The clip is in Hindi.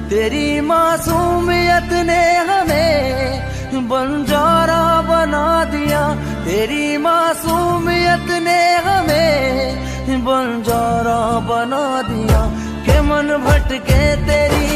तेरी मासूमियत ने हमें बंजारा बना दिया, तेरी मासूमियत ने हमें बंजारा बना दिया। के मन भटके तेरी